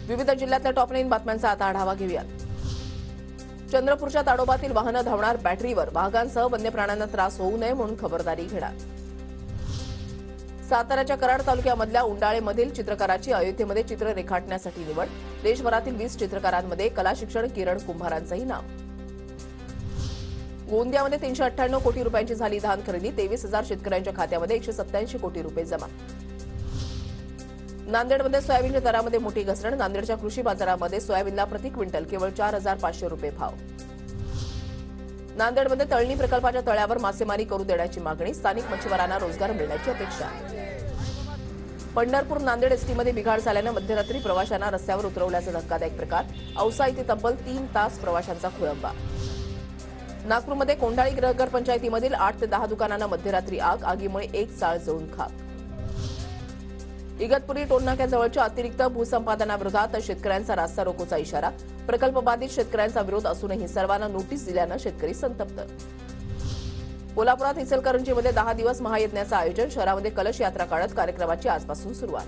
विविध जिल्ह्यातल्या टॉप 9 बातम्यांचा आता आढावा घेऊयात. चंद्रपूरच्या ताडोबातील वाहनं धावणार बॅटरीवर. वाघांसह वन्य प्राण्यांना त्रास होऊ नये म्हणून खबरदारी घेणार. साताऱ्याच्या कराड तालुक्यामधल्या उंडाळेमधील चित्रकाराची अयोध्येमध्ये चित्र रेखाटण्यासाठी निवड. देशभरातील 20 चित्रकारांमध्ये कला शिक्षण किरण कुंभारांचंही नाव. गोंदियामध्ये 398 कोटी रुपयांची झाली धान खरेदी. 23,000 शेतकऱ्यांच्या खात्यामध्ये 187 कोटी रुपये जमा. नांदेडमध्ये सोयाबीनच्या दरामध्ये मोठी घसरण. नांदेडच्या कृषी बाजारामध्ये सोयाबीनला प्रति क्विंटल केवळ 4,500 रुपये भाव. नांदेडमध्ये तळणी प्रकल्पाच्या तळ्यावर मासेमारी करू देण्याची मागणी. स्थानिक मच्छीमारांना रोजगार मिळण्याची अपेक्षा. पंढरपूर नांदेड एसटीमध्ये बिघाड झाल्यानं मध्यरात्री प्रवाशांना रस्त्यावर उतरवल्याचा धक्कादायक प्रकार. औसा इथे तब्बल 3 तास प्रवाशांचा खोळंबा. नागपूरमध्ये कोंढाळी नगर पंचायतीमधील 8 ते 10 दुकानांना मध्यरात्री आग. आगीमुळे एक चाळ जळून खाक. इगतपुरी टोलनाक्याजवळच्या अतिरिक्त भूसंपादनाविरोधात शेतकऱ्यांचा रास्ता रोकोचा इशारा. प्रकल्पबाधित शेतकऱ्यांचा विरोध असूनही सर्वांना नोटीस दिल्यानं शेतकरी संतप्त. कोल्हापुरात इचलकरंजीमध्ये 10 दिवस महायज्ञाचं आयोजन. शहरामध्ये कलश यात्रा काढत कार्यक्रमाची आजपासून सुरुवात.